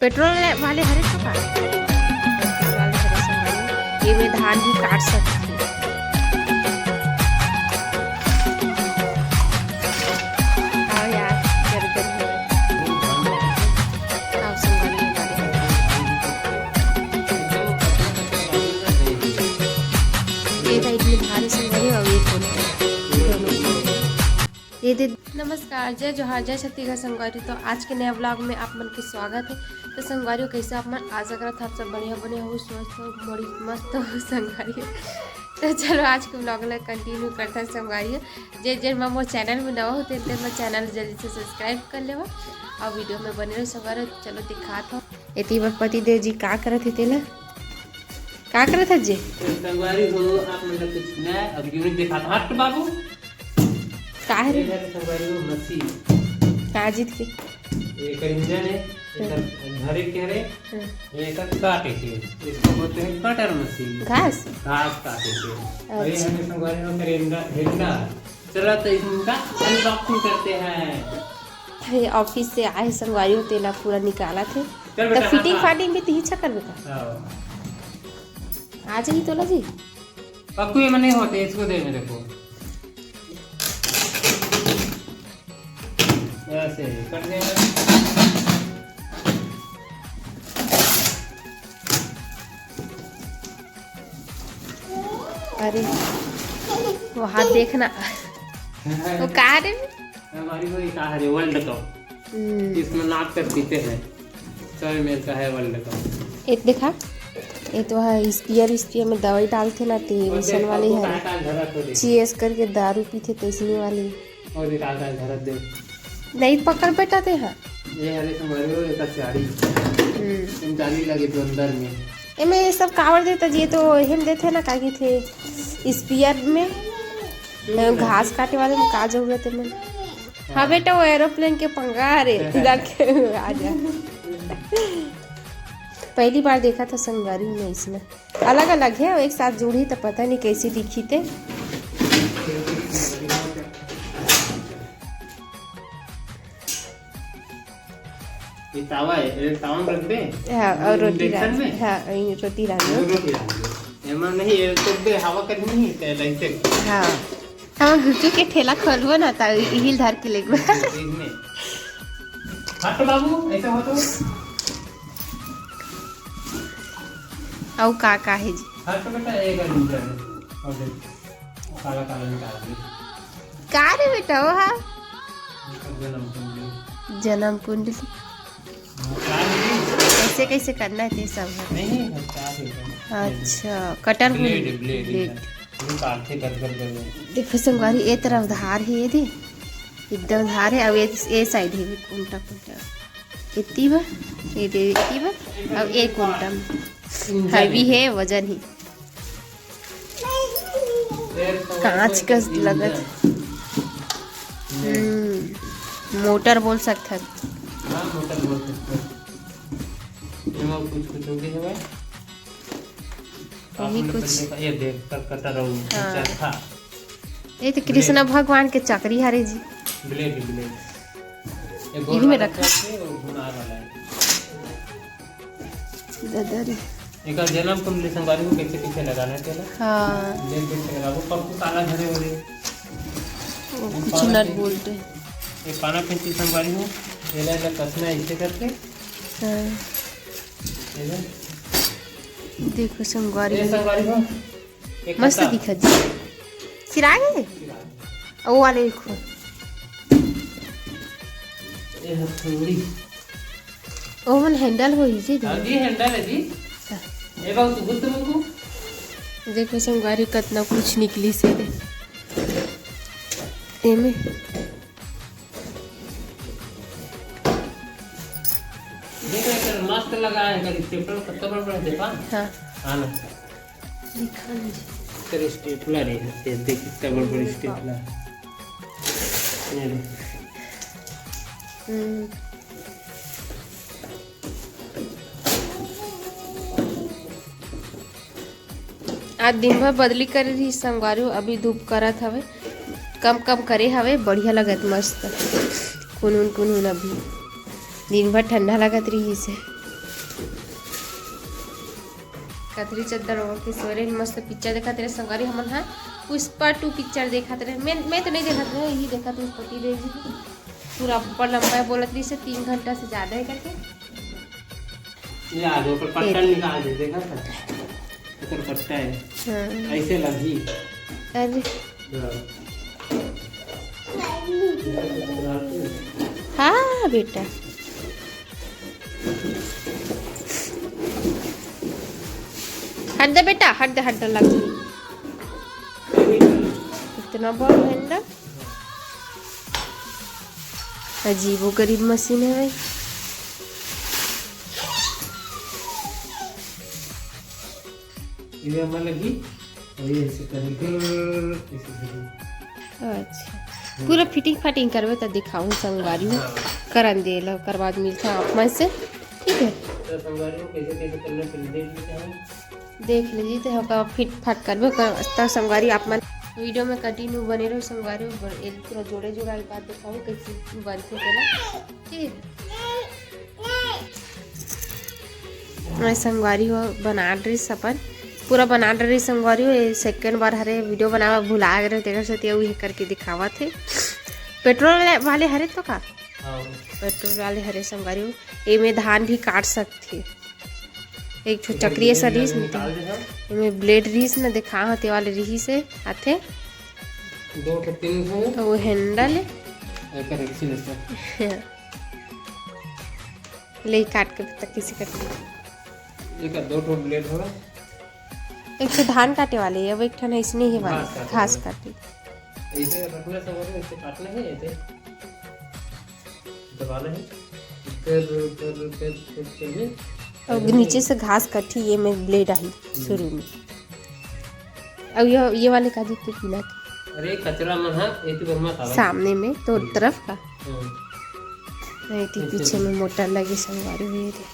Petrol वाले हरे petrol वाले हरे संभाली ये में धान भी काट सकती हाँ यार गर्दन हाँ संभाली ये साइड में धान संभाली और ये दे। नमस्कार, जय जोहार, जय छत्तीसगढ़ संगवारी। तो आज के नया ब्लॉग में आप मन के स्वागत है। तो संगवारियों कैसे आप मन आशा करत आप सब बढ़िया बने हो, स्वस्थ हो, बड़ी मस्त हो संगवारियों। तो चलो आज के ब्लॉग में कंटिन्यू करते हैं संगवारियों। जे मोर चैनल में नवा होते हैं मैं चैनल जल्दी से सब्सक्राइब कर ले और वीडियो में बने रहो संगवारियों। चलो दिखात हो इतनी बार पति देव जी का करत थे तेला का करत है जी संगवारी हो आप मन कुछ नया अब यूनिट दिखाता हट बाबू का है रे संगवारी हो मशीन का जीत के एक इंजन है धरे के रे एक काटे के इसको बोलते हैं कटर मशीन घास काटे के और ये हमें संगवारी हो करेंदा हेंडा चलो तो इनका अनबॉक्सिंग करते हैं। अरे ऑफिस से आए संगवारियों तेला पूरा निकाला थे तो फिटिंग फाटिंग भी तीन कर बेटा आ जाइए तोला जी पक्कू ये मने होते इसको दे मेरे को ऐसे कट देना। अरे वो हाथ देखना वो कहा रे हमारी वो कहा है वर्ल्ड कप इसमें नाप कर पीते हैं 100 ml का है वर्ल्ड कप। एक देखा ये तो है स्पीयर में दवाई डालते ना थे मिशन वाले है चीएस करके दारू पीते तो इसलिए वाली और डालता धरत दे नहीं पकड़ बैठा थे हाँ ये हरे संगवारी एक चाड़ी इन जाली लगे तो अंदर में एमे ये सब कावड़ देता जी तो हम देते ना कागी थे स्पीयर में घास काटे वाले में का जरूरत है मैं हाँ बेटा वो एरोप्लेन के पंगा रे आ जा पहली बार देखा था संगवारी में इसमें अलग अलग है एक साथ जुड़ी तो पता नहीं कैसी दिखी थे। ये तावा है तावा में रख दे हाँ और रोटी डाल हाँ रोटी डाल एमन नहीं ये तो दे हवा कर नहीं है लाइट हाँ हम गुच्चू के ठेला खोलबो ना ता हिल धर के लेगो हट बाबू ऐसा हो तो औ का है जी हट बेटा एक लीटर और दे काला काला निकाल दे का रे बेटा वो हाँ जन्म जन्म कुंडली कैसे कैसे करना है सब नहीं अच्छा कटर ब्लेड देखो संगवारी ये तरफ धार है ये दे एकदम धार है अब ये साइड है उल्टा पुल्टा इतनी बा ये दे इतनी बा अब एक उल्टा हैवी है वजन ही कांच का लगत मोटर बोल सकता है हाँ मोटर बोल सकते हैं कुछ होगी है अभी कुछ ये देख तक कटर और चरखा ये तो कृष्ण भगवान के चक्री हरे जी ब्लेड ये इन्हीं में रखा है और घुमाने वाला है ददरी एक जन्म कुंडली संगवारी को कैसे पीछे लगाना है पहले हाँ लेन कैसे लगा वो पर को काला झरे हो रहे कुछ नट बोलते ये पाना पेंची संगवारी हो ये ले कसना ऐसे करके हाँ देखो संगवारी हो मस्त दिखा जी सिराग है वो वाले देखो ये थोड़ी ओवन हैंडल हो जी जी हैंडल है जी ये बाबू तू बुद्ध मुझको देखो संगवारी कितना कुछ निकली से दे एमे देखो मस्त लगा है कर स्टेपलर कितना बड़ा देखा हाँ आना दिखा नहीं तेरे स्टेपलर है ये देख कितना बड़ा स्टेपलर ये ले आज दिन भर बदली कर रही संगवारी अभी धूप करत हवे कम कम करे हवे बढ़िया लगत मस्त कुनून अभी दिन भर ठंडा लगत रही से कथरी चद्दर ओढ़ के सोरे मस्त पिक्चर देखा तेरे संगवारी हमन हाँ पुष्पा 2 पिक्चर देखा तेरे मैं तो नहीं देखा था यही देखा था उसको टी देवी पूरा ऊपर लंबा बोलत रही से 3 घंटा से ज़्यादा है करके ये आज ऊपर पट्टा निकाल दे देखा था ऊपर पट्टा है हाँ ऐसे लगी अरे हाँ बेटा हट दे बेटा हट दे लग इतना बड़ा हैंडल अजीबो गरीब मशीन है भाई ये हमें लगी और ये ऐसे करेंगे अच्छा पूरा फिटिंग फाटिंग करवे तो दिखाऊं संगवारी में करन दे लो करवा मिलता आप में से ठीक है तो संगवारी को कैसे कैसे करना फिर देख लीजिए तो होगा फिट फाट करवे कर संगवारी आप मन वीडियो में कंटिन्यू बने रहो संगवारी एक पूरा जोड़े जोड़ा बात दिखाऊं कैसे बनते पहला ठीक मैं संगवारी हो बना ड्रेस अपन पूरा बना रही संगवारी हो सेकंड बार हरे वीडियो बनावा भुला गए तेरे से ये करके दिखावा थे पेट्रोल वाले हरे तो का पेट्रोल वाले हरे संगवारी हो ये में धान भी काट सकते एक छो चक्रीय सा रीस में ब्लेड रीस न दिखा होते वाले रही से आते 2 के 3 है तो वो हैंडल है ले काट के तक किसी करते एक 2 ठो ब्लेड होगा एक तो धान काटे वाले अब एक ठन इसने ही वाले घास काटे ऐसे रखना संगवारी ऐसे काटना है ऐसे दबाना है इधर चलिए और नीचे से घास कटी ये में ब्लेड आई शुरू में अब ये वाले का देखते पीला अरे कचरा मन है एती बर्मा था सामने में तो तरफ का नहीं थी पीछे में मोटर लगी संगवारी हुई थी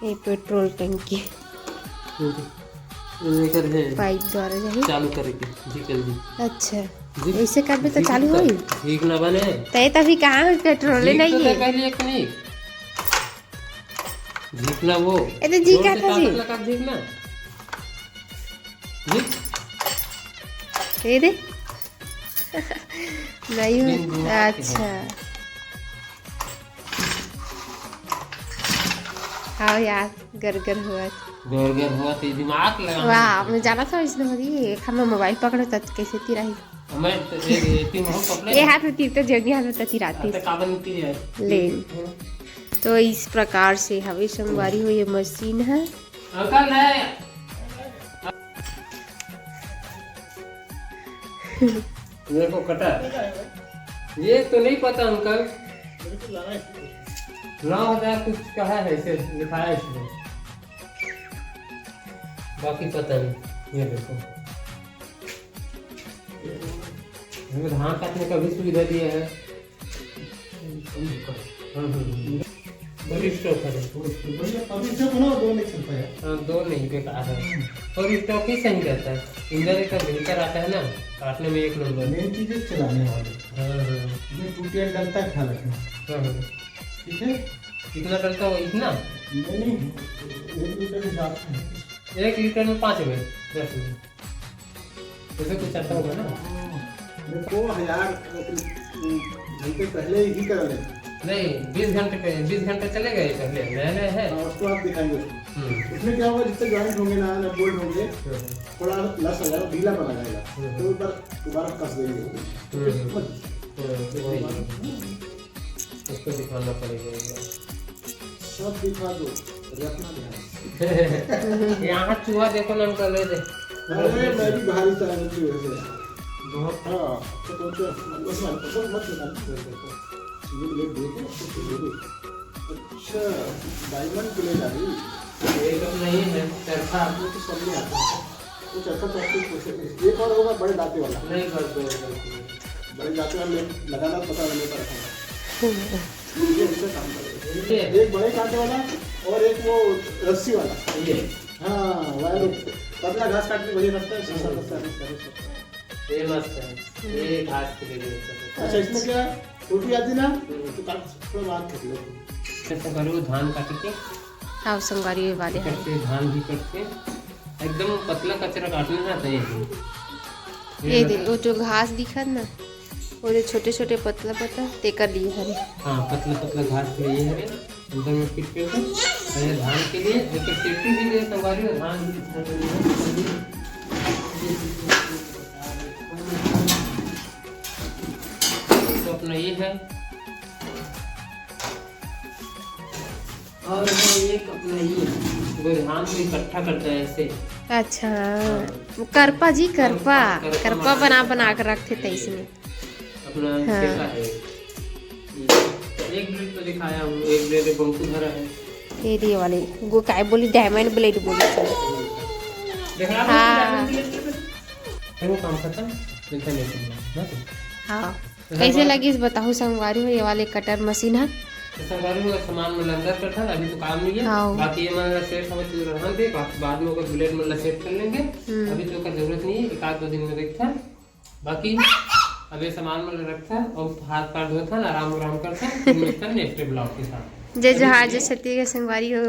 ये पेट्रोल टंकी पाइप द्वारा जाही चालू करेंगे जी कर दी अच्छा ऐसे कर भी तो चालू होई ठीक ना बने तय तभी कहाँ पेट्रोल नहीं है पहले एक नहीं झीकना वो ये तो जी क्या था जी लगा झीकना झीक ये दे नहीं अच्छा हाँ यार गरगर हुआ तो दिमाग लगा वाह मैं जाना था इसने होगी हमें मोबाइल पकड़ो तब कैसे तिराही मैं ये हाथ में तीरते जगह हाथ में तिराती ले तो इस प्रकार से हवे संगवारी हो ये मशीन है अंकल है मेरे को कटा ये तो नहीं पता अंकल 9,000 कुछ कहा है इसे लिखाया इसमें बाकी पता नहीं ये देखो धान काटने का भी सुविधा दिया है दो नहीं बेकार है और स्टॉक ही सही रहता है इंजन का बेहतर आता है ना काटने में एक नंबर मेन चीज है चलाने वाले ये टूटिया डलता है ख्याल रखना ठीक है कितना डलता है इतना नहीं 1 लीटर हिसाब से 1 लीटर में 5 में 10 में ऐसे कुछ आता होगा ना देखो 1000 घंटे पहले ही कर ले नहीं 20 घंटे चलेगा ये पहले नया है उसको आप दिखाएंगे उसमें क्या होगा जितने जॉइंट होंगे ना बोल्ट होंगे थोड़ा लस आ जाएगा ढीला पड़ जाएगा तो दोबारा कस देंगे उसको दिखाना पड़ेगा सब दिखा दो रखना ध्यान यहाँ चूहा देखो ना अंकल ले दे अरे मैं भी भारी चलाने की वजह से बहुत हाँ तो बस मत निकाल ये ब्लेड देखो अच्छा डायमंड ब्लेड आ रही ये तो नहीं है चरखा आपको तो समझ आता है वो चरखा प्रैक्टिस एक और होगा बड़े दांते वाला नहीं करते बड़े दांते वाले लगाना पता नहीं पड़ता ये इससे काम करेगा एक बड़े कांटे वाला और एक वो रस्सी वाला ये हाँ वायर पतला घास काटने बढ़िया लगता है सस्ता लगता है ये मस्त है ये घास के लिए अच्छा इसमें क्या रोटी आती ना तो थोड़ा बात कर लो कैसे करूँ धान काट के हाँ संगवारी वाले हैं। करते धान भी करते एकदम पतला कचरा काटना ना चाहिए। ये दे वो जो घास दिखत ना वो जो छोटे छोटे पतला पतला ते कर लिए हरे। हाँ पतला पतला घास के लिए है अंदर में फिट करके और धान के लिए एक ट्रैक्टर भी है संगवारी और धान भी इतना के लिए तो अपना ये है और एक अपना ये वो धान को इकट्ठा करता है ऐसे। अच्छा करपा जी करपा बना कर रखते थे इसमें अपना हाँ। कैसा है एक ब्लेड तो दिखाया हूँ, एक ब्लेड बंकू धरा है ये वाले वो काय बोली डायमंड ब्लेड बोली देख रहा हाँ। वो काम खत्म मिलता नहीं करना हाँ कैसे लगी इस बताओ संगवारी हो ये वाले कटर मशीन है। तो संगवारी में सामान में अंदर करता है अभी तो काम नहीं है। हाँ। बाकी ये मतलब सेट समझ के रहने दे बाद में ओकर ब्लेड मतलब सेट कर लेंगे। अभी तो ओकर जरूरत नहीं है एक आध 2 दिन में देखता है। बाकी अभी सामान में रखता है और हाथ पैर धोता है आराम करता है फिर मिलता है नेक्स्ट ब्लॉग के साथ। जय जोहार जय छत्तीसगढ़ संगवारी हो।